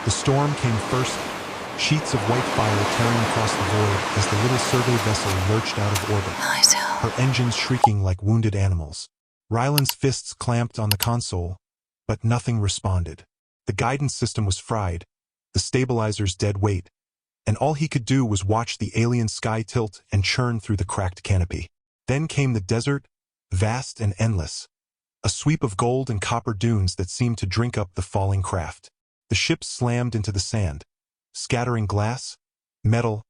The storm came first, sheets of white fire tearing across the void as the little survey vessel lurched out of orbit, her engines shrieking like wounded animals. Ryland's fists clamped on the console, but nothing responded. The guidance system was fried, the stabilizers dead weight, and all he could do was watch the alien sky tilt and churn through the cracked canopy. Then came the desert, vast and endless, a sweep of gold and copper dunes that seemed to drink up the falling craft. The ship slammed into the sand, scattering glass, metal,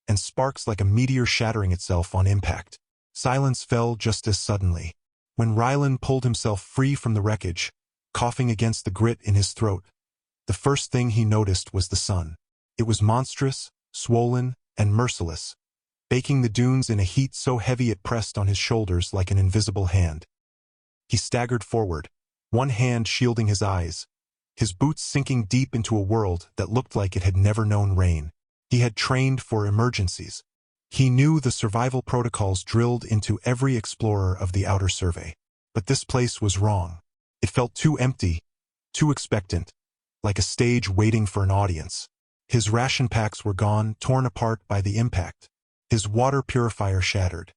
and sparks like a meteor shattering itself on impact. Silence fell just as suddenly. When Ryland pulled himself free from the wreckage, coughing against the grit in his throat, the first thing he noticed was the sun. It was monstrous, swollen, and merciless, baking the dunes in a heat so heavy it pressed on his shoulders like an invisible hand. He staggered forward, one hand shielding his eyes, his boots sinking deep into a world that looked like it had never known rain. He had trained for emergencies. He knew the survival protocols drilled into every explorer of the outer survey. But this place was wrong. It felt too empty, too expectant, like a stage waiting for an audience. His ration packs were gone, torn apart by the impact. His water purifier shattered.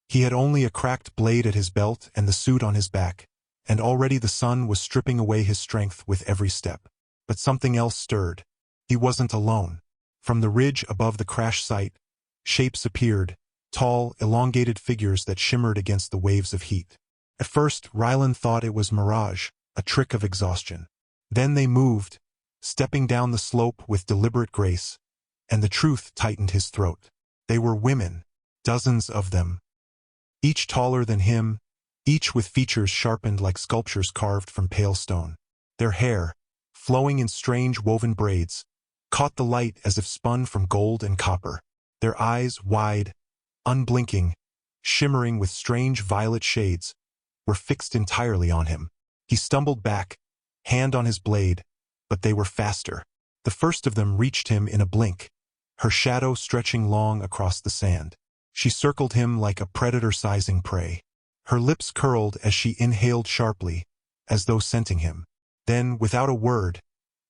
He had only a cracked blade at his belt and the suit on his back, and already the sun was stripping away his strength with every step. But something else stirred. He wasn't alone. From the ridge above the crash site, shapes appeared, tall, elongated figures that shimmered against the waves of heat. At first, Ryland thought it was mirage, a trick of exhaustion. Then they moved, stepping down the slope with deliberate grace, and the truth tightened his throat. They were women, dozens of them, each taller than him, each with features sharpened like sculptures carved from pale stone. Their hair, flowing in strange woven braids, caught the light as if spun from gold and copper. Their eyes, wide, unblinking, shimmering with strange violet shades, were fixed entirely on him. He stumbled back, hand on his blade, but they were faster. The first of them reached him in a blink, her shadow stretching long across the sand. She circled him like a predator sizing prey. Her lips curled as she inhaled sharply, as though scenting him. Then, without a word,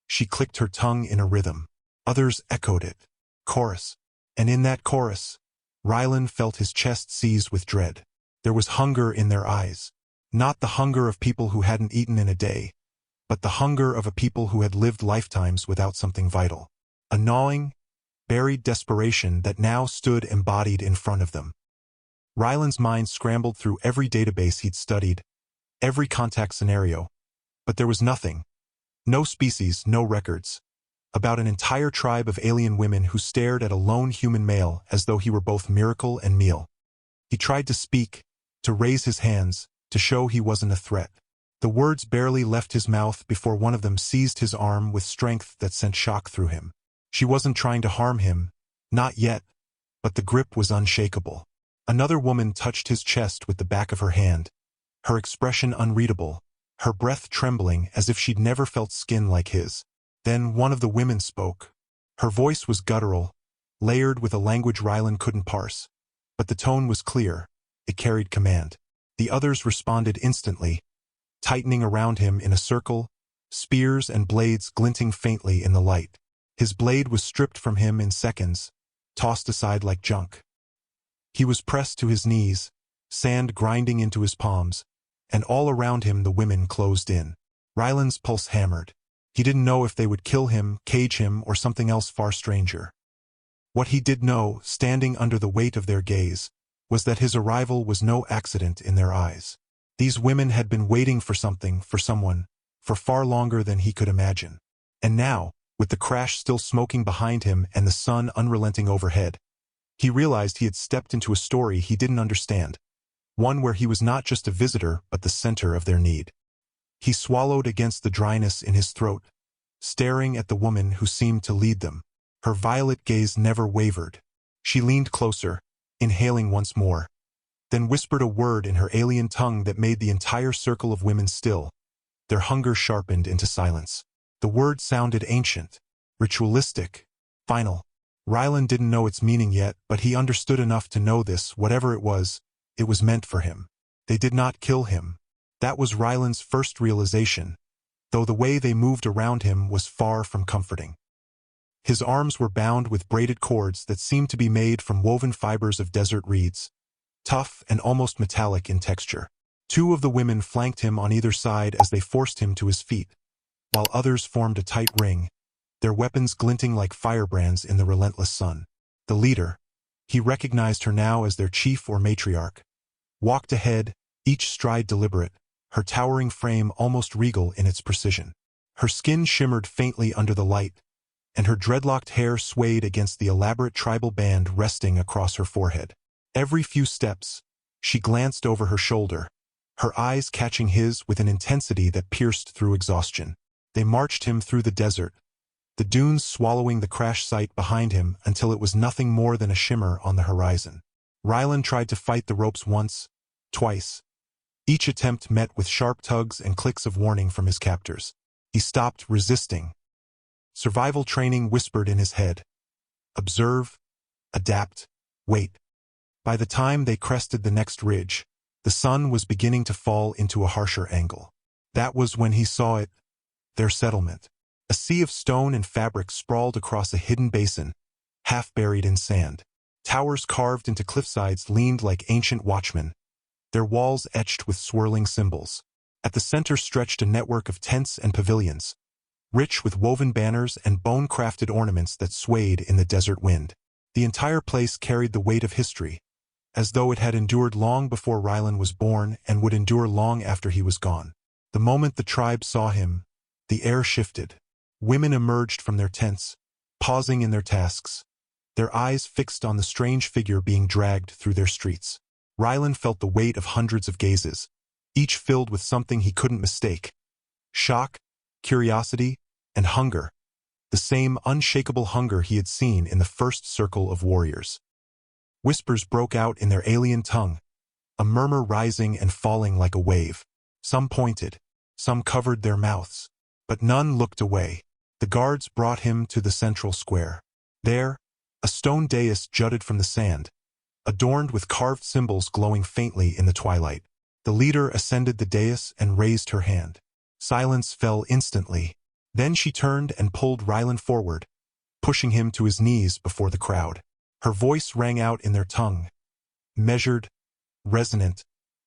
she clicked her tongue in a rhythm. Others echoed it. Chorus. And in that chorus, Ryland felt his chest seize with dread. There was hunger in their eyes. Not the hunger of people who hadn't eaten in a day, but the hunger of a people who had lived lifetimes without something vital. A gnawing, buried desperation that now stood embodied in front of them. Ryland's mind scrambled through every database he'd studied, every contact scenario, but there was nothing. No species, no records. About an entire tribe of alien women who stared at a lone human male as though he were both miracle and meal. He tried to speak, to raise his hands, to show he wasn't a threat. The words barely left his mouth before one of them seized his arm with strength that sent shock through him. She wasn't trying to harm him, not yet, but the grip was unshakable. Another woman touched his chest with the back of her hand, her expression unreadable, her breath trembling as if she'd never felt skin like his. Then one of the women spoke. Her voice was guttural, layered with a language Ryland couldn't parse, but the tone was clear. It carried command. The others responded instantly, tightening around him in a circle, spears and blades glinting faintly in the light. His blade was stripped from him in seconds, tossed aside like junk. He was pressed to his knees, sand grinding into his palms, and all around him the women closed in. Ryland's pulse hammered. He didn't know if they would kill him, cage him, or something else far stranger. What he did know, standing under the weight of their gaze, was that his arrival was no accident in their eyes. These women had been waiting for something, for someone, for far longer than he could imagine. And now, with the crash still smoking behind him and the sun unrelenting overhead, he realized he had stepped into a story he didn't understand, one where he was not just a visitor but the center of their need. He swallowed against the dryness in his throat, staring at the woman who seemed to lead them. Her violet gaze never wavered. She leaned closer, inhaling once more, then whispered a word in her alien tongue that made the entire circle of women still, their hunger sharpened into silence. The word sounded ancient, ritualistic, final. Ryland didn't know its meaning yet, but he understood enough to know this, whatever it was meant for him. They did not kill him. That was Ryland's first realization. though the way they moved around him was far from comforting. His arms were bound with braided cords that seemed to be made from woven fibers of desert reeds, tough and almost metallic in texture. Two of the women flanked him on either side as they forced him to his feet, while others formed a tight ring, their weapons glinting like firebrands in the relentless sun. The leader, he recognized her now as their chief or matriarch, walked ahead, each stride deliberate, her towering frame almost regal in its precision. Her skin shimmered faintly under the light, and her dreadlocked hair swayed against the elaborate tribal band resting across her forehead. Every few steps, she glanced over her shoulder, her eyes catching his with an intensity that pierced through exhaustion. They marched him through the desert, the dunes swallowing the crash site behind him until it was nothing more than a shimmer on the horizon. Rylan tried to fight the ropes once, twice. Each attempt met with sharp tugs and clicks of warning from his captors. He stopped resisting. Survival training whispered in his head. Observe, adapt, wait. By the time they crested the next ridge, the sun was beginning to fall into a harsher angle. That was when he saw it, their settlement. A sea of stone and fabric sprawled across a hidden basin, half buried in sand. Towers carved into cliffsides leaned like ancient watchmen, their walls etched with swirling symbols. At the center stretched a network of tents and pavilions, rich with woven banners and bone-crafted ornaments that swayed in the desert wind. The entire place carried the weight of history, as though it had endured long before Rylan was born and would endure long after he was gone. The moment the tribe saw him, the air shifted. Women emerged from their tents, pausing in their tasks, their eyes fixed on the strange figure being dragged through their streets. Rylan felt the weight of hundreds of gazes, each filled with something he couldn't mistake. Shock, curiosity, and hunger, the same unshakable hunger he had seen in the first circle of warriors. Whispers broke out in their alien tongue, a murmur rising and falling like a wave. Some pointed, some covered their mouths, but none looked away. The guards brought him to the central square. There, a stone dais jutted from the sand, adorned with carved symbols glowing faintly in the twilight. The leader ascended the dais and raised her hand. Silence fell instantly. Then she turned and pulled Rylan forward, pushing him to his knees before the crowd. Her voice rang out in their tongue, measured, resonant,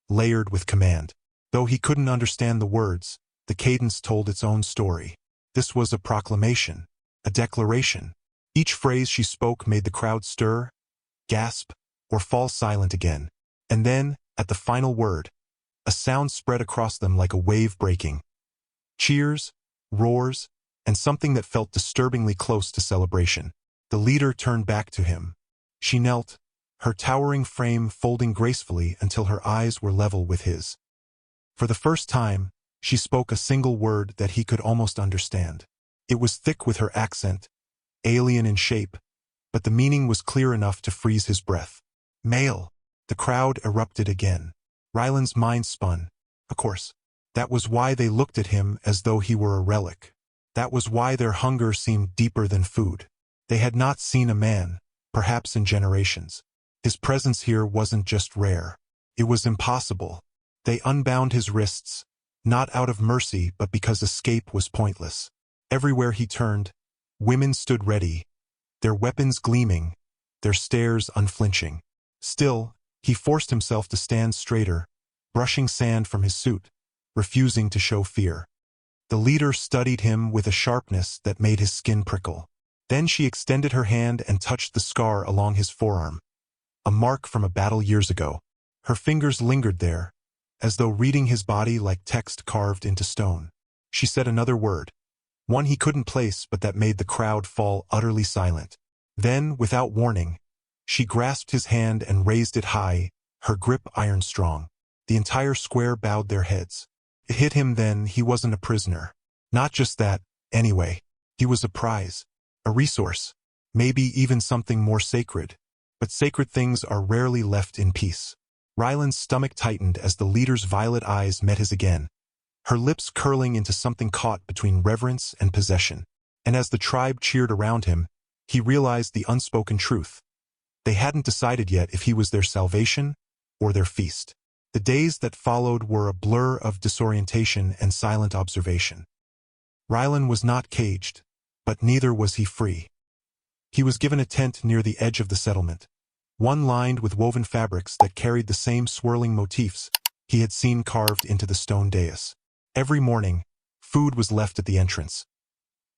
layered with command. Though he couldn't understand the words, the cadence told its own story. This was a proclamation, a declaration. Each phrase she spoke made the crowd stir, gasp, or fall silent again. And then, at the final word, a sound spread across them like a wave breaking. Cheers, roars, and something that felt disturbingly close to celebration. The leader turned back to him. She knelt, her towering frame folding gracefully until her eyes were level with his. For the first time, she spoke a single word that he could almost understand. It was thick with her accent, alien in shape, but the meaning was clear enough to freeze his breath. Male. The crowd erupted again. Rylan's mind spun. Of course. That was why they looked at him as though he were a relic. That was why their hunger seemed deeper than food. They had not seen a man, perhaps in generations. His presence here wasn't just rare. It was impossible. They unbound his wrists, not out of mercy but because escape was pointless. Everywhere he turned, women stood ready, their weapons gleaming, their stares unflinching. Still, he forced himself to stand straighter, brushing sand from his suit, refusing to show fear. The leader studied him with a sharpness that made his skin prickle. Then she extended her hand and touched the scar along his forearm, a mark from a battle years ago. Her fingers lingered there, as though reading his body like text carved into stone. She said another word, one he couldn't place but that made the crowd fall utterly silent. Then, without warning, she grasped his hand and raised it high, her grip iron-strong. The entire square bowed their heads. It hit him then he wasn't a prisoner. Not just that, anyway. He was a prize, a resource, maybe even something more sacred. But sacred things are rarely left in peace. Rylan's stomach tightened as the leader's violet eyes met his again, her lips curling into something caught between reverence and possession. And as the tribe cheered around him, he realized the unspoken truth. They hadn't decided yet if he was their salvation or their feast. The days that followed were a blur of disorientation and silent observation. Rylan was not caged, but neither was he free. He was given a tent near the edge of the settlement, one lined with woven fabrics that carried the same swirling motifs he had seen carved into the stone dais. Every morning, food was left at the entrance.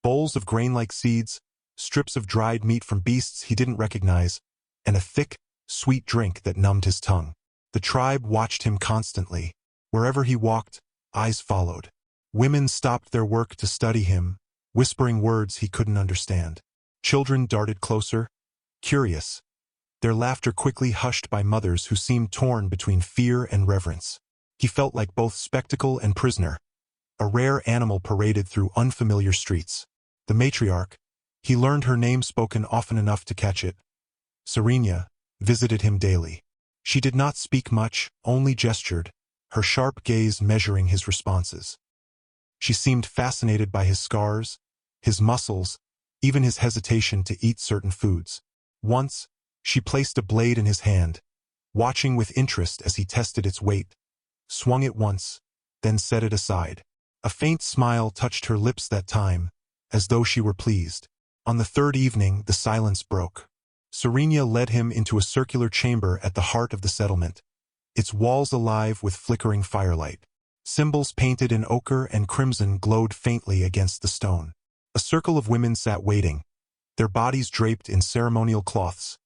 Bowls of grain-like seeds, strips of dried meat from beasts he didn't recognize, and a thick, sweet drink that numbed his tongue. The tribe watched him constantly. Wherever he walked, eyes followed. Women stopped their work to study him, whispering words he couldn't understand. Children darted closer, curious, their laughter quickly hushed by mothers who seemed torn between fear and reverence. He felt like both spectacle and prisoner, a rare animal paraded through unfamiliar streets. The matriarch, he learned her name spoken often enough to catch it, Serenia, visited him daily. She did not speak much, only gestured, her sharp gaze measuring his responses. She seemed fascinated by his scars, his muscles, even his hesitation to eat certain foods. Once, she placed a blade in his hand, watching with interest as he tested its weight, swung it once, then set it aside. A faint smile touched her lips that time, as though she were pleased. On the third evening, the silence broke. Serenia led him into a circular chamber at the heart of the settlement, its walls alive with flickering firelight. Symbols painted in ochre and crimson glowed faintly against the stone. A circle of women sat waiting, their bodies draped in ceremonial cloths,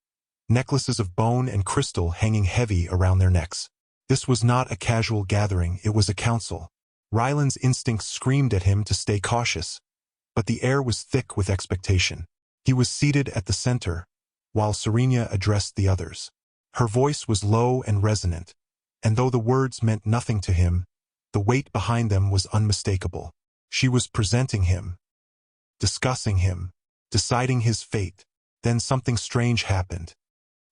necklaces of bone and crystal hanging heavy around their necks. This was not a casual gathering, it was a council. Rylan's instincts screamed at him to stay cautious, but the air was thick with expectation. He was seated at the center, while Serenia addressed the others. Her voice was low and resonant, and though the words meant nothing to him, the weight behind them was unmistakable. She was presenting him, discussing him, deciding his fate. Then something strange happened.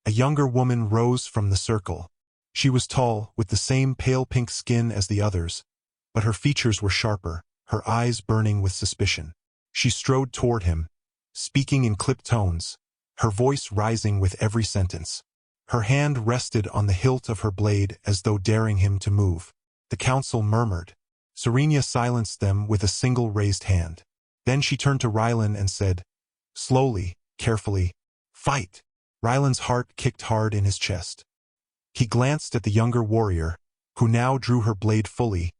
A younger woman rose from the circle. She was tall, with the same pale pink skin as the others, but her features were sharper, her eyes burning with suspicion. She strode toward him, speaking in clipped tones, her voice rising with every sentence. Her hand rested on the hilt of her blade as though daring him to move. The council murmured. Serenia silenced them with a single raised hand. Then she turned to Rylan and said, slowly, carefully, "Fight." Rylan's heart kicked hard in his chest. He glanced at the younger warrior, who now drew her blade fully,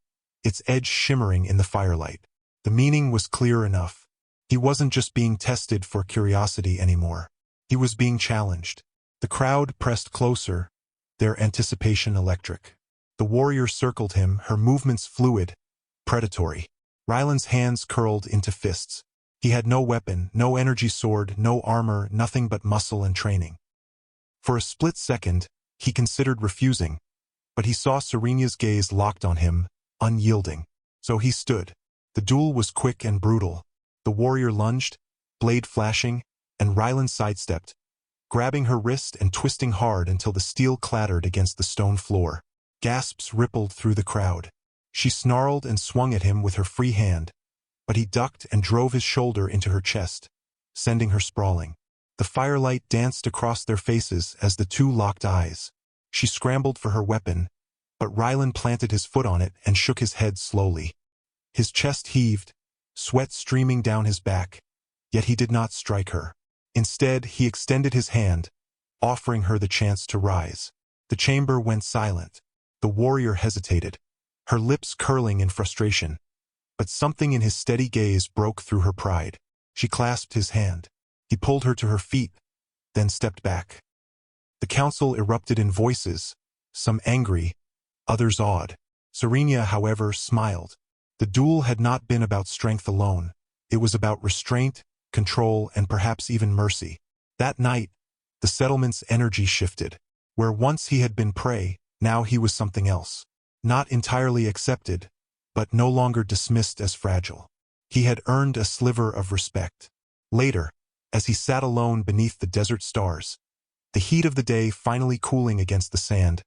its edge shimmering in the firelight. The meaning was clear enough. He wasn't just being tested for curiosity anymore. He was being challenged. The crowd pressed closer, their anticipation electric. The warrior circled him, her movements fluid, predatory. Rylan's hands curled into fists. He had no weapon, no energy sword, no armor, nothing but muscle and training. For a split second, he considered refusing, but he saw Serenia's gaze locked on him, unyielding. So he stood. The duel was quick and brutal. The warrior lunged, blade flashing, and Rylan sidestepped, grabbing her wrist and twisting hard until the steel clattered against the stone floor. Gasps rippled through the crowd. She snarled and swung at him with her free hand, but he ducked and drove his shoulder into her chest, sending her sprawling. The firelight danced across their faces as the two locked eyes. She scrambled for her weapon, but Rylan planted his foot on it and shook his head slowly. His chest heaved, sweat streaming down his back, yet he did not strike her. Instead, he extended his hand, offering her the chance to rise. The chamber went silent. The warrior hesitated, her lips curling in frustration, but something in his steady gaze broke through her pride. She clasped his hand. He pulled her to her feet, then stepped back. The council erupted in voices, some angry, others awed. Serenia, however, smiled. The duel had not been about strength alone. It was about restraint, control, and perhaps even mercy. That night, the settlement's energy shifted. Where once he had been prey, now he was something else. Not entirely accepted, but no longer dismissed as fragile. He had earned a sliver of respect. Later, as he sat alone beneath the desert stars, the heat of the day finally cooling against the sand,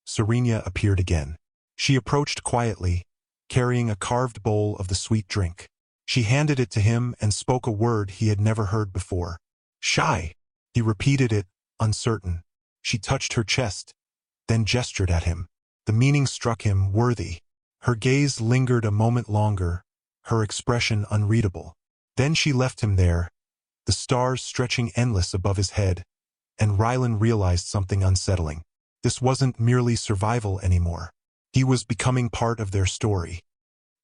Serenia appeared again. She approached quietly, carrying a carved bowl of the sweet drink. She handed it to him and spoke a word he had never heard before. "Shy." He repeated it, uncertain. She touched her chest, then gestured at him. The meaning struck him, worthy. Her gaze lingered a moment longer, her expression unreadable. Then she left him there, the stars stretching endless above his head, and Rylan realized something unsettling. This wasn't merely survival anymore. He was becoming part of their story.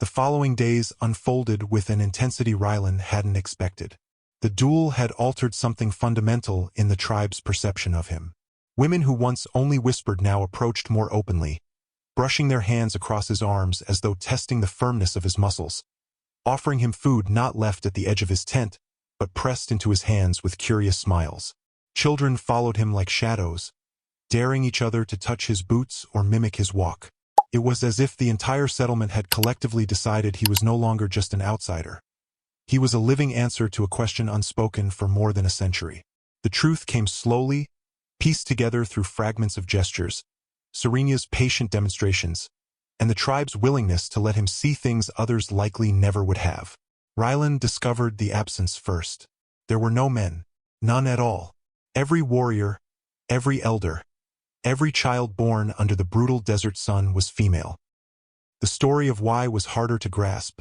The following days unfolded with an intensity Rylan hadn't expected. The duel had altered something fundamental in the tribe's perception of him. Women who once only whispered now approached more openly, brushing their hands across his arms as though testing the firmness of his muscles, offering him food not left at the edge of his tent, but pressed into his hands with curious smiles. Children followed him like shadows, daring each other to touch his boots or mimic his walk. It was as if the entire settlement had collectively decided he was no longer just an outsider. He was a living answer to a question unspoken for more than a century. The truth came slowly, pieced together through fragments of gestures, Serena's patient demonstrations, and the tribe's willingness to let him see things others likely never would have. Rylan discovered the absence first. There were no men, none at all. Every warrior, every elder, every child born under the brutal desert sun was female. The story of why was harder to grasp,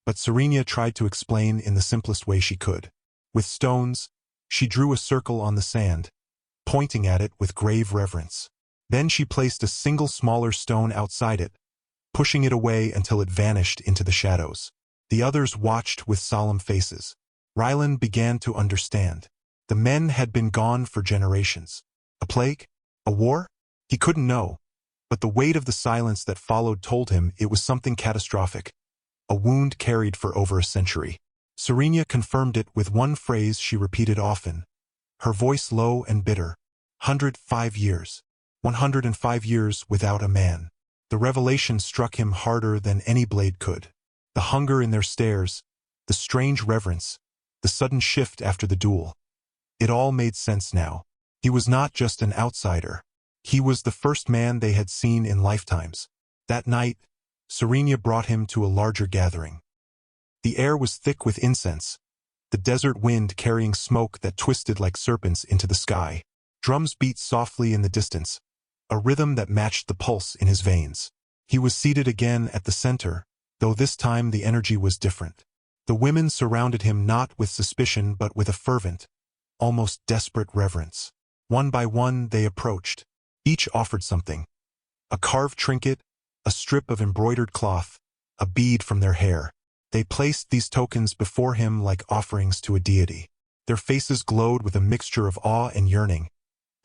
but Serena tried to explain in the simplest way she could. With stones, she drew a circle on the sand, pointing at it with grave reverence. Then she placed a single smaller stone outside it, pushing it away until it vanished into the shadows. The others watched with solemn faces. Rylan began to understand. The men had been gone for generations. A plague? A war? He couldn't know, but the weight of the silence that followed told him it was something catastrophic, a wound carried for over a century. Serena confirmed it with one phrase she repeated often, her voice low and bitter. 105 years. 105 years without a man. The revelation struck him harder than any blade could. The hunger in their stares, the strange reverence, the sudden shift after the duel. It all made sense now. He was not just an outsider. He was the first man they had seen in lifetimes. That night, Serena brought him to a larger gathering. The air was thick with incense, the desert wind carrying smoke that twisted like serpents into the sky. Drums beat softly in the distance, a rhythm that matched the pulse in his veins. He was seated again at the center, though this time the energy was different. The women surrounded him not with suspicion but with a fervent, almost desperate reverence. One by one they approached. Each offered something. A carved trinket, a strip of embroidered cloth, a bead from their hair. They placed these tokens before him like offerings to a deity. Their faces glowed with a mixture of awe and yearning,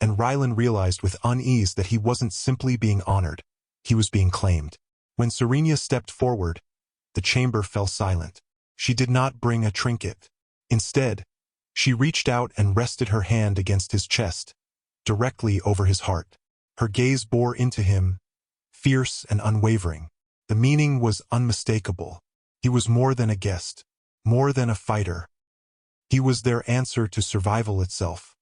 and Rylan realized with unease that he wasn't simply being honored, he was being claimed. When Serena stepped forward, the chamber fell silent. She did not bring a trinket. Instead, she reached out and rested her hand against his chest, directly over his heart. Her gaze bore into him, fierce and unwavering. The meaning was unmistakable. He was more than a guest, more than a fighter. He was their answer to survival itself.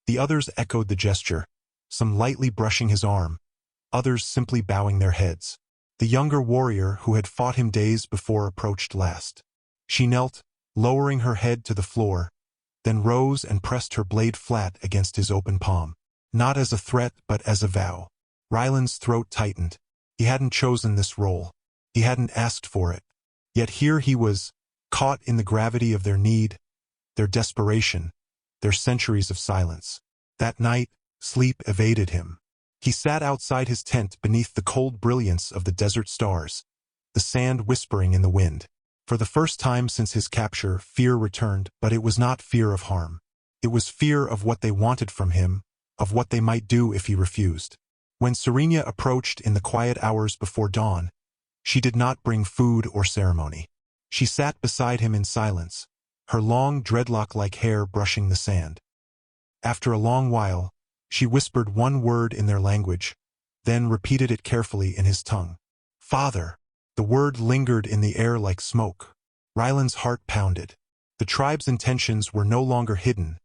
The others echoed the gesture, some lightly brushing his arm, others simply bowing their heads. The younger warrior who had fought him days before approached last. She knelt, lowering her head to the floor, then rose and pressed her blade flat against his open palm. Not as a threat, but as a vow. Rylan's throat tightened. He hadn't chosen this role. He hadn't asked for it. Yet here he was, caught in the gravity of their need, their desperation, their centuries of silence. That night, sleep evaded him. He sat outside his tent beneath the cold brilliance of the desert stars, the sand whispering in the wind. For the first time since his capture, fear returned, but it was not fear of harm. It was fear of what they wanted from him, of what they might do if he refused. When Serena approached in the quiet hours before dawn, she did not bring food or ceremony. She sat beside him in silence, her long dreadlock-like hair brushing the sand. After a long while, she whispered one word in their language, then repeated it carefully in his tongue. "Father." The word lingered in the air like smoke. Rylan's heart pounded. The tribe's intentions were no longer hidden,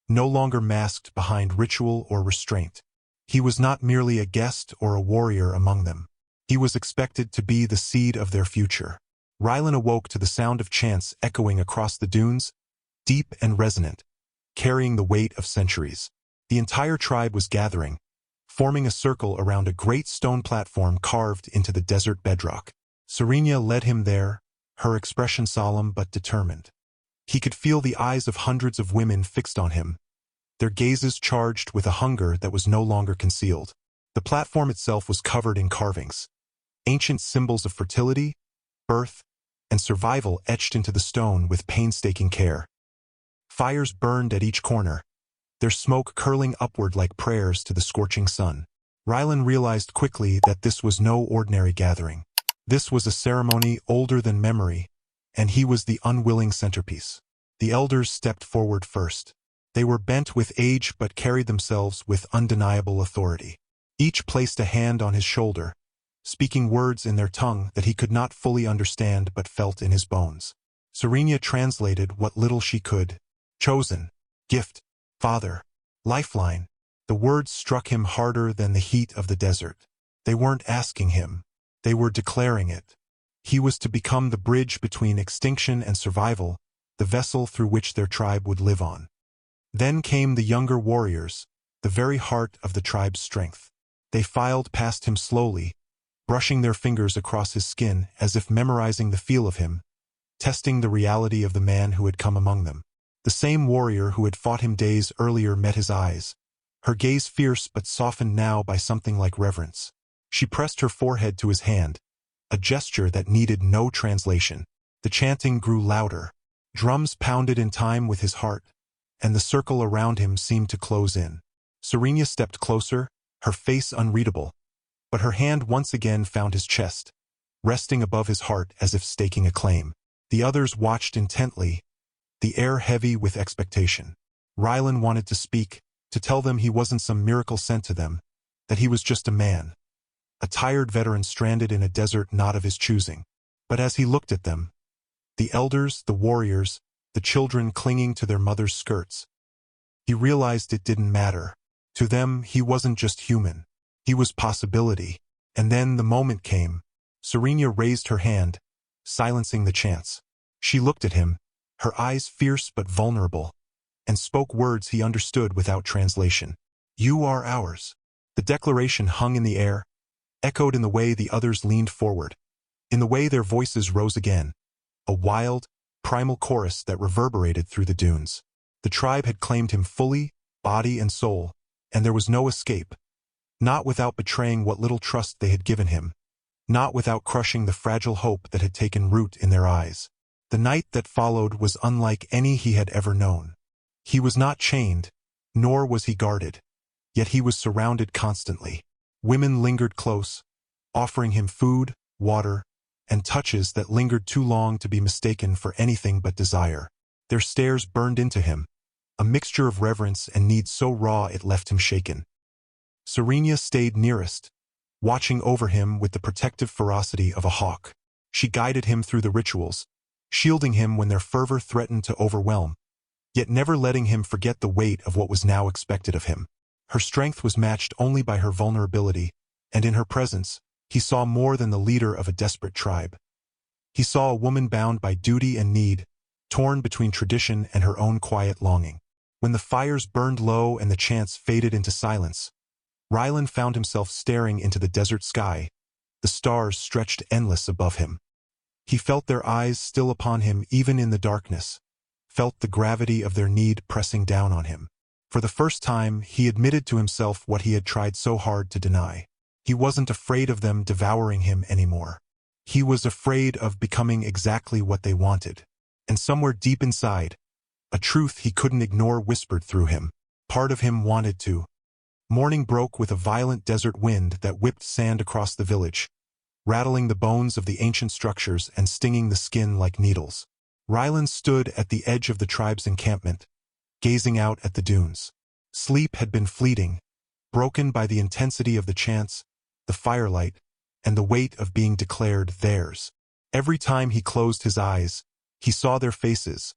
no longer masked behind ritual or restraint. He was not merely a guest or a warrior among them. He was expected to be the seed of their future. Rylan awoke to the sound of chants echoing across the dunes, deep and resonant, carrying the weight of centuries. The entire tribe was gathering, forming a circle around a great stone platform carved into the desert bedrock. Serena led him there, her expression solemn but determined. He could feel the eyes of hundreds of women fixed on him, their gazes charged with a hunger that was no longer concealed. The platform itself was covered in carvings, ancient symbols of fertility, birth, and survival etched into the stone with painstaking care. Fires burned at each corner, their smoke curling upward like prayers to the scorching sun. Rylan realized quickly that this was no ordinary gathering. This was a ceremony older than memory, and he was the unwilling centerpiece. The elders stepped forward first. They were bent with age but carried themselves with undeniable authority. Each placed a hand on his shoulder, speaking words in their tongue that he could not fully understand but felt in his bones. Serenia translated what little she could. Chosen, gift, father, lifeline. The words struck him harder than the heat of the desert. They weren't asking him. They were declaring it. He was to become the bridge between extinction and survival, the vessel through which their tribe would live on. Then came the younger warriors, the very heart of the tribe's strength. They filed past him slowly, brushing their fingers across his skin as if memorizing the feel of him, testing the reality of the man who had come among them. The same warrior who had fought him days earlier met his eyes, her gaze fierce but softened now by something like reverence. She pressed her forehead to his hand, a gesture that needed no translation. The chanting grew louder. Drums pounded in time with his heart, and the circle around him seemed to close in. Serenia stepped closer, her face unreadable, but her hand once again found his chest, resting above his heart as if staking a claim. The others watched intently, the air heavy with expectation. Rylan wanted to speak, to tell them he wasn't some miracle sent to them, that he was just a man, a tired veteran stranded in a desert not of his choosing. But as he looked at them, the elders, the warriors, the children clinging to their mothers' skirts, he realized it didn't matter. To them, he wasn't just human. He was possibility. And then the moment came. Serenia raised her hand, silencing the chants. She looked at him, her eyes fierce but vulnerable, and spoke words he understood without translation. You are ours. The declaration hung in the air, echoed in the way the others leaned forward, in the way their voices rose again, a wild, primal chorus that reverberated through the dunes. The tribe had claimed him fully, body and soul, and there was no escape, not without betraying what little trust they had given him, not without crushing the fragile hope that had taken root in their eyes. The night that followed was unlike any he had ever known. He was not chained, nor was he guarded, yet he was surrounded constantly. Women lingered close, offering him food, water, and touches that lingered too long to be mistaken for anything but desire. Their stares burned into him, a mixture of reverence and need so raw it left him shaken. Serenia stayed nearest, watching over him with the protective ferocity of a hawk. She guided him through the rituals, shielding him when their fervor threatened to overwhelm, yet never letting him forget the weight of what was now expected of him. Her strength was matched only by her vulnerability, and in her presence, he saw more than the leader of a desperate tribe. He saw a woman bound by duty and need, torn between tradition and her own quiet longing. When the fires burned low and the chants faded into silence, Rylan found himself staring into the desert sky, the stars stretched endless above him. He felt their eyes still upon him even in the darkness, felt the gravity of their need pressing down on him. For the first time, he admitted to himself what he had tried so hard to deny. He wasn't afraid of them devouring him anymore. He was afraid of becoming exactly what they wanted. And somewhere deep inside, a truth he couldn't ignore whispered through him. Part of him wanted to. Morning broke with a violent desert wind that whipped sand across the village, rattling the bones of the ancient structures and stinging the skin like needles. Rylan stood at the edge of the tribe's encampment, gazing out at the dunes. Sleep had been fleeting, broken by the intensity of the chants, the firelight, and the weight of being declared theirs. Every time he closed his eyes, he saw their faces,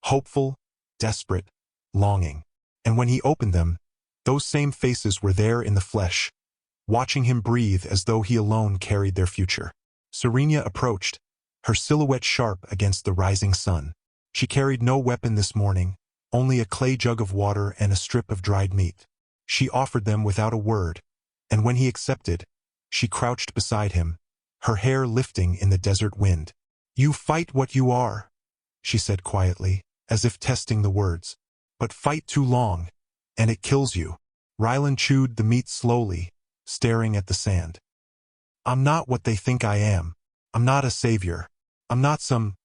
hopeful, desperate, longing. And when he opened them, those same faces were there in the flesh, watching him breathe as though he alone carried their future. Serenia approached, her silhouette sharp against the rising sun. She carried no weapon this morning, only a clay jug of water and a strip of dried meat. She offered them without a word, and when he accepted, she crouched beside him, her hair lifting in the desert wind. "You fight what you are," she said quietly, as if testing the words. "But fight too long, and it kills you." Rylan chewed the meat slowly, staring at the sand. "I'm not what they think I am. I'm not a savior. I'm not some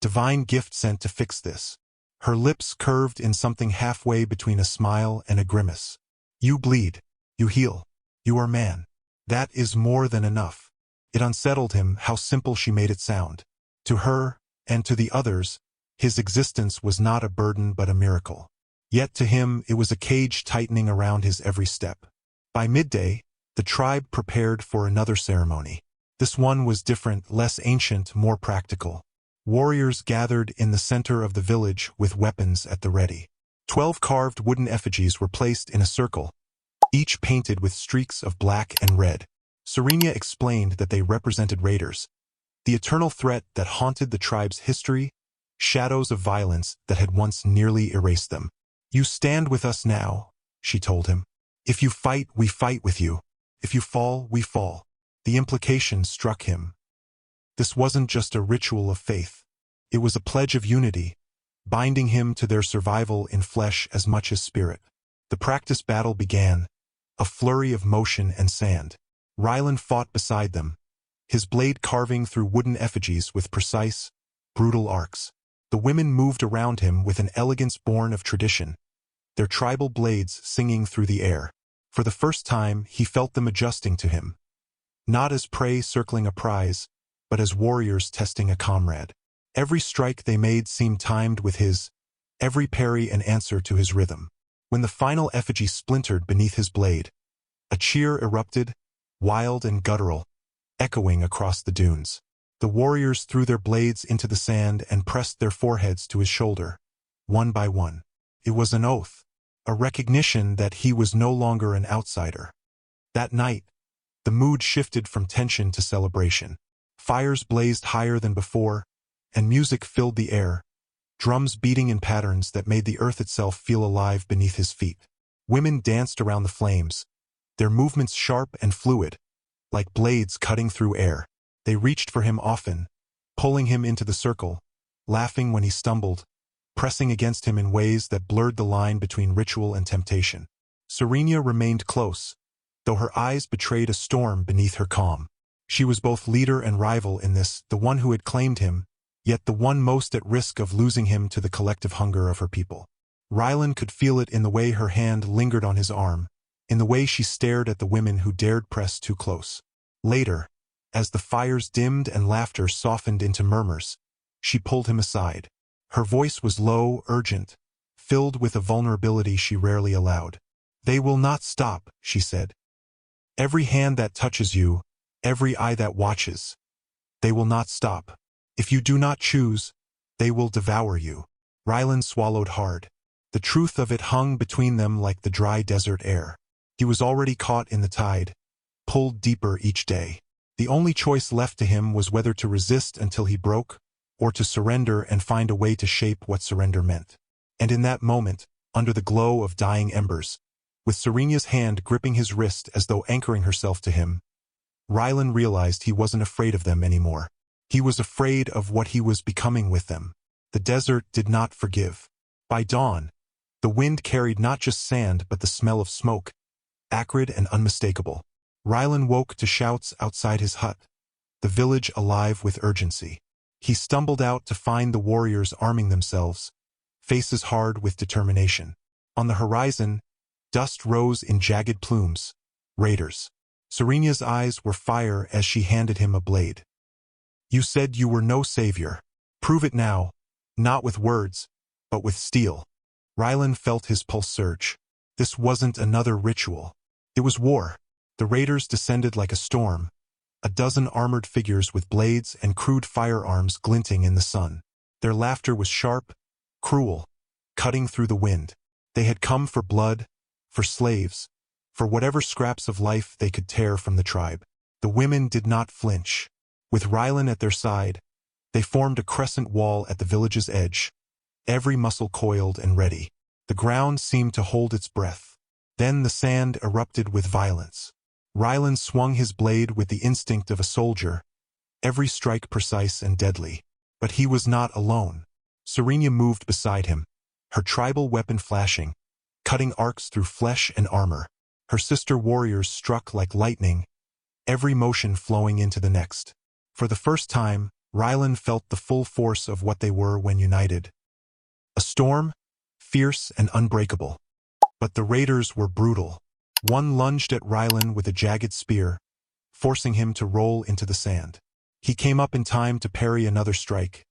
divine gift sent to fix this." Her lips curved in something halfway between a smile and a grimace. "You bleed. You heal. You are man. That is more than enough." It unsettled him how simple she made it sound. To her, and to the others, his existence was not a burden but a miracle. Yet to him it was a cage tightening around his every step. By midday, the tribe prepared for another ceremony. This one was different, less ancient, more practical. Warriors gathered in the center of the village with weapons at the ready. 12 carved wooden effigies were placed in a circle, each painted with streaks of black and red. Serenia explained that they represented raiders, the eternal threat that haunted the tribe's history, shadows of violence that had once nearly erased them. "You stand with us now," she told him. "If you fight, we fight with you. If you fall, we fall." The implication struck him. This wasn't just a ritual of faith. It was a pledge of unity, binding him to their survival in flesh as much as spirit. The practice battle began, a flurry of motion and sand. Rylan fought beside them, his blade carving through wooden effigies with precise, brutal arcs. The women moved around him with an elegance born of tradition, their tribal blades singing through the air. For the first time, he felt them adjusting to him. Not as prey circling a prize, but as warriors testing a comrade. Every strike they made seemed timed with his, every parry an answer to his rhythm. When the final effigy splintered beneath his blade, a cheer erupted, wild and guttural, echoing across the dunes. The warriors threw their blades into the sand and pressed their foreheads to his shoulder, one by one. It was an oath, a recognition that he was no longer an outsider. That night, the mood shifted from tension to celebration. Fires blazed higher than before, and music filled the air, drums beating in patterns that made the earth itself feel alive beneath his feet. Women danced around the flames, their movements sharp and fluid, like blades cutting through air. They reached for him often, pulling him into the circle, laughing when he stumbled, pressing against him in ways that blurred the line between ritual and temptation. Serenia remained close, though her eyes betrayed a storm beneath her calm. She was both leader and rival in this, the one who had claimed him, yet the one most at risk of losing him to the collective hunger of her people. Rylan could feel it in the way her hand lingered on his arm, in the way she stared at the women who dared press too close. Later, as the fires dimmed and laughter softened into murmurs, she pulled him aside. Her voice was low, urgent, filled with a vulnerability she rarely allowed. "They will not stop," she said. "Every hand that touches you, every eye that watches, they will not stop. If you do not choose, they will devour you." Rylan swallowed hard. The truth of it hung between them like the dry desert air. He was already caught in the tide, pulled deeper each day. The only choice left to him was whether to resist until he broke, or to surrender and find a way to shape what surrender meant. And in that moment, under the glow of dying embers, with Serenia's hand gripping his wrist as though anchoring herself to him, Rylan realized he wasn't afraid of them anymore. He was afraid of what he was becoming with them. The desert did not forgive. By dawn, the wind carried not just sand but the smell of smoke, acrid and unmistakable. Rylan woke to shouts outside his hut, the village alive with urgency. He stumbled out to find the warriors arming themselves, faces hard with determination. On the horizon, dust rose in jagged plumes. Raiders. Serenia's eyes were fire as she handed him a blade. "You said you were no savior. Prove it now, not with words, but with steel." Rylan felt his pulse surge. This wasn't another ritual. It was war. The raiders descended like a storm, a dozen armored figures with blades and crude firearms glinting in the sun. Their laughter was sharp, cruel, cutting through the wind. They had come for blood, for slaves, for whatever scraps of life they could tear from the tribe. The women did not flinch. With Rylan at their side, they formed a crescent wall at the village's edge, every muscle coiled and ready. The ground seemed to hold its breath. Then the sand erupted with violence. Rylan swung his blade with the instinct of a soldier, every strike precise and deadly. But he was not alone. Serenia moved beside him, her tribal weapon flashing, cutting arcs through flesh and armor. Her sister warriors struck like lightning, every motion flowing into the next. For the first time, Rylan felt the full force of what they were when united. A storm, fierce and unbreakable. But the raiders were brutal. One lunged at Rylan with a jagged spear, forcing him to roll into the sand. He came up in time to parry another strike,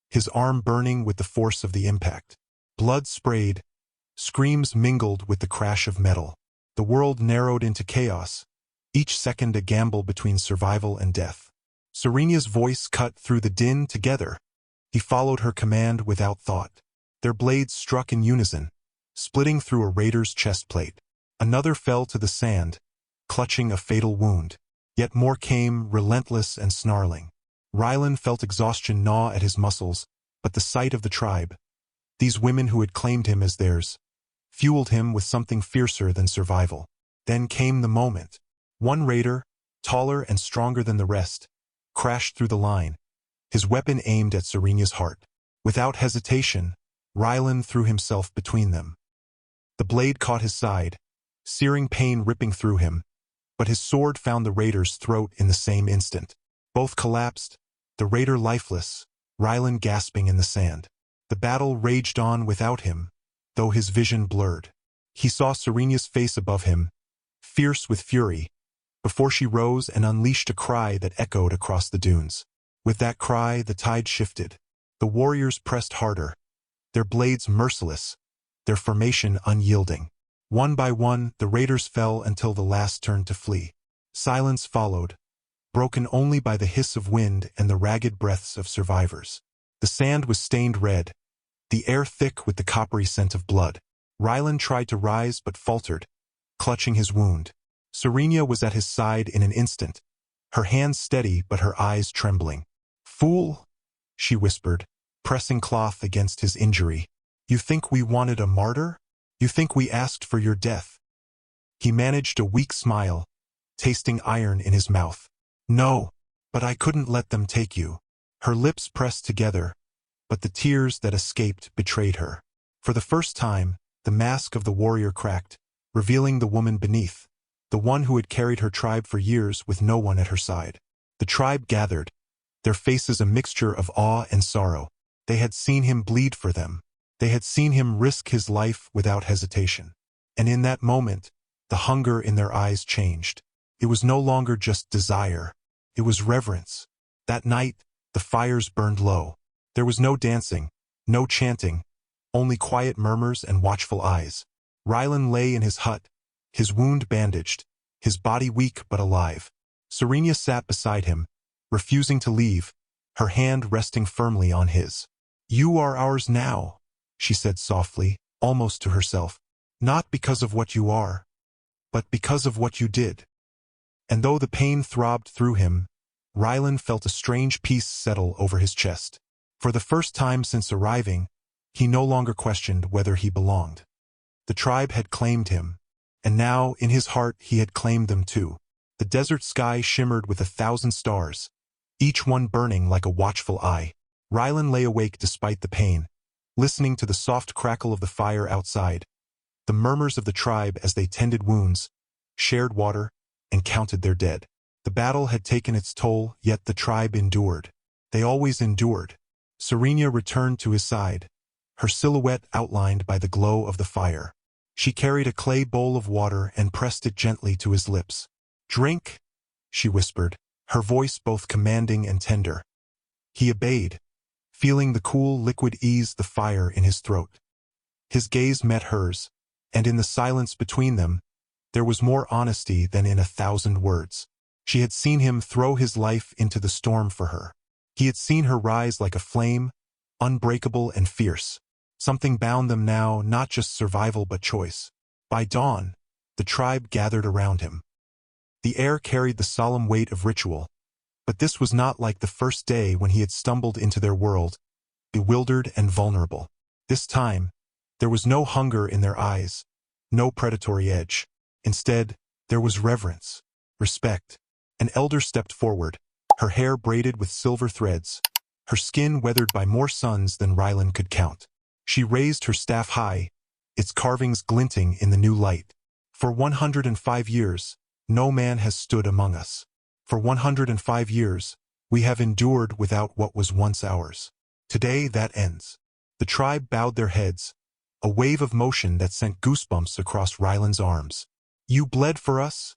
his arm burning with the force of the impact. Blood sprayed, screams mingled with the crash of metal. The world narrowed into chaos, each second a gamble between survival and death. Serenia's voice cut through the din together. He followed her command without thought. Their blades struck in unison, splitting through a raider's chest plate. Another fell to the sand, clutching a fatal wound. Yet more came, relentless and snarling. Rylan felt exhaustion gnaw at his muscles, but the sight of the tribe, these women who had claimed him as theirs, fueled him with something fiercer than survival. Then came the moment. One raider, taller and stronger than the rest, crashed through the line, his weapon aimed at Serenia's heart. Without hesitation, Rylan threw himself between them. The blade caught his side, searing pain ripping through him, but his sword found the raider's throat in the same instant. Both collapsed, the raider lifeless, Rylan gasping in the sand. The battle raged on without him, though his vision blurred. He saw Serenia's face above him, fierce with fury, before she rose and unleashed a cry that echoed across the dunes. With that cry, the tide shifted. The warriors pressed harder, their blades merciless, their formation unyielding. One by one, the raiders fell until the last turned to flee. Silence followed, broken only by the hiss of wind and the ragged breaths of survivors. The sand was stained red, the air thick with the coppery scent of blood. Rylan tried to rise but faltered, clutching his wound. Serenia was at his side in an instant, her hands steady but her eyes trembling. "Fool," she whispered, pressing cloth against his injury. "You think we wanted a martyr? You think we asked for your death?" He managed a weak smile, tasting iron in his mouth. "No, but I couldn't let them take you." Her lips pressed together, but the tears that escaped betrayed her. For the first time, the mask of the warrior cracked, revealing the woman beneath, the one who had carried her tribe for years with no one at her side. The tribe gathered, their faces a mixture of awe and sorrow. They had seen him bleed for them. They had seen him risk his life without hesitation. And in that moment, the hunger in their eyes changed. It was no longer just desire. It was reverence. That night, the fires burned low. There was no dancing, no chanting, only quiet murmurs and watchful eyes. Rylan lay in his hut, his wound bandaged, his body weak but alive. Serenia sat beside him, refusing to leave, her hand resting firmly on his. "You are ours now," she said softly, almost to herself. "Not because of what you are, but because of what you did." And though the pain throbbed through him, Rylan felt a strange peace settle over his chest. For the first time since arriving, he no longer questioned whether he belonged. The tribe had claimed him, and now, in his heart, he had claimed them too. The desert sky shimmered with 1,000 stars, each one burning like a watchful eye. Rylan lay awake despite the pain, listening to the soft crackle of the fire outside, the murmurs of the tribe as they tended wounds, shared water, and counted their dead. The battle had taken its toll, yet the tribe endured. They always endured. Serenia returned to his side, her silhouette outlined by the glow of the fire. She carried a clay bowl of water and pressed it gently to his lips. "Drink," she whispered, her voice both commanding and tender. He obeyed, feeling the cool liquid ease the fire in his throat. His gaze met hers, and in the silence between them, there was more honesty than in 1,000 words. She had seen him throw his life into the storm for her. He had seen her rise like a flame, unbreakable and fierce. Something bound them now, not just survival but choice. By dawn, the tribe gathered around him. The air carried the solemn weight of ritual, but this was not like the first day when he had stumbled into their world, bewildered and vulnerable. This time, there was no hunger in their eyes, no predatory edge. Instead, there was reverence, respect. An elder stepped forward, her hair braided with silver threads, her skin weathered by more suns than Rylan could count. She raised her staff high, its carvings glinting in the new light. For 105 years, no man has stood among us. For 105 years, we have endured without what was once ours. Today that ends. The tribe bowed their heads, a wave of motion that sent goosebumps across Rylan's arms. You bled for us?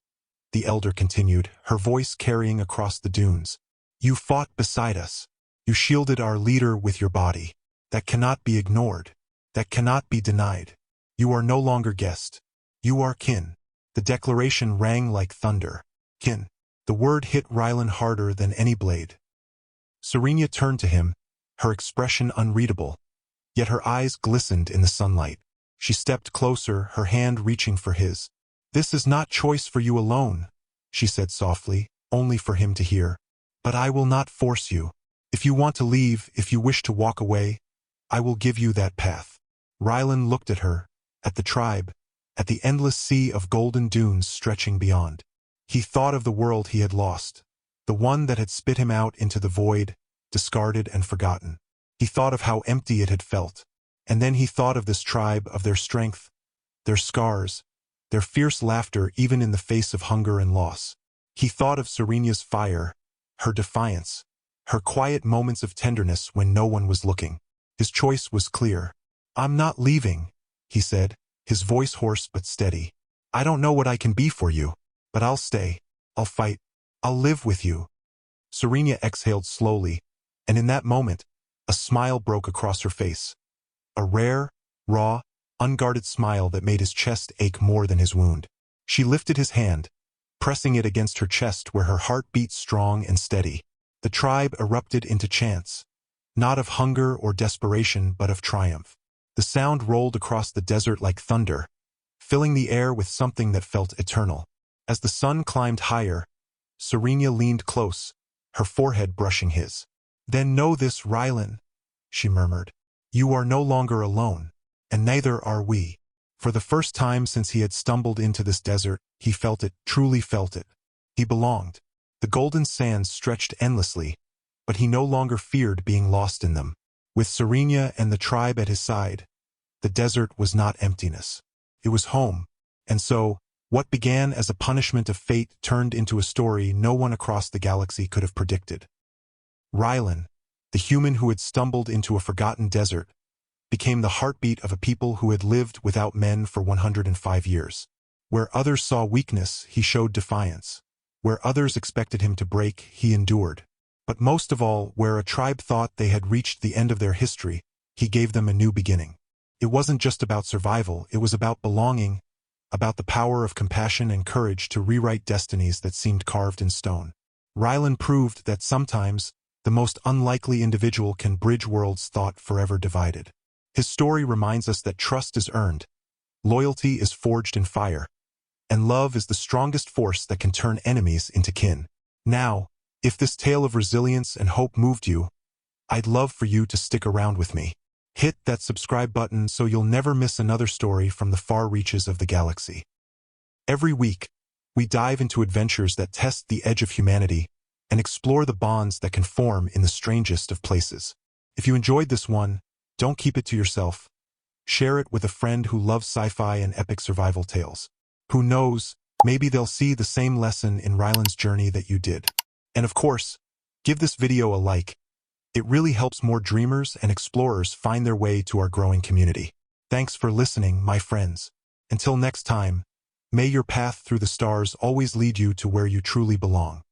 The elder continued, her voice carrying across the dunes. You fought beside us. You shielded our leader with your body. That cannot be ignored. That cannot be denied. You are no longer guest. You are kin. The declaration rang like thunder. Kin. The word hit Rylan harder than any blade. Serenia turned to him, her expression unreadable, yet her eyes glistened in the sunlight. She stepped closer, her hand reaching for his. This is not choice for you alone, she said softly, only for him to hear. But I will not force you. If you want to leave, if you wish to walk away, I will give you that path. Rylan looked at her, at the tribe, at the endless sea of golden dunes stretching beyond. He thought of the world he had lost, the one that had spit him out into the void, discarded and forgotten. He thought of how empty it had felt, and then he thought of this tribe, of their strength, their scars, their fierce laughter even in the face of hunger and loss. He thought of Serenia's fire, her defiance, her quiet moments of tenderness when no one was looking. His choice was clear. I'm not leaving, he said, his voice hoarse but steady. I don't know what I can be for you, but I'll stay. I'll fight. I'll live with you. Serenia exhaled slowly, and in that moment, a smile broke across her face. A rare, raw, unguarded smile that made his chest ache more than his wound. She lifted his hand, pressing it against her chest where her heart beat strong and steady. The tribe erupted into chants, not of hunger or desperation but of triumph. The sound rolled across the desert like thunder, filling the air with something that felt eternal. As the sun climbed higher, Serenia leaned close, her forehead brushing his. Then know this, Rylan, she murmured. You are no longer alone, and neither are we. For the first time since he had stumbled into this desert, he felt it, truly felt it. He belonged. The golden sands stretched endlessly, but he no longer feared being lost in them. With Serenia and the tribe at his side, the desert was not emptiness. It was home, and so, what began as a punishment of fate turned into a story no one across the galaxy could have predicted. Rylan, the human who had stumbled into a forgotten desert, became the heartbeat of a people who had lived without men for 105 years. Where others saw weakness, he showed defiance. Where others expected him to break, he endured. But most of all, where a tribe thought they had reached the end of their history, he gave them a new beginning. It wasn't just about survival, it was about belonging, about the power of compassion and courage to rewrite destinies that seemed carved in stone. Rylan proved that sometimes, the most unlikely individual can bridge worlds thought forever divided. His story reminds us that trust is earned, loyalty is forged in fire, and love is the strongest force that can turn enemies into kin. Now, if this tale of resilience and hope moved you, I'd love for you to stick around with me. Hit that subscribe button so you'll never miss another story from the far reaches of the galaxy. Every week, we dive into adventures that test the edge of humanity and explore the bonds that can form in the strangest of places. If you enjoyed this one, don't keep it to yourself. Share it with a friend who loves sci-fi and epic survival tales. Who knows, maybe they'll see the same lesson in Rylan's journey that you did. And of course, give this video a like. It really helps more dreamers and explorers find their way to our growing community. Thanks for listening, my friends. Until next time, may your path through the stars always lead you to where you truly belong.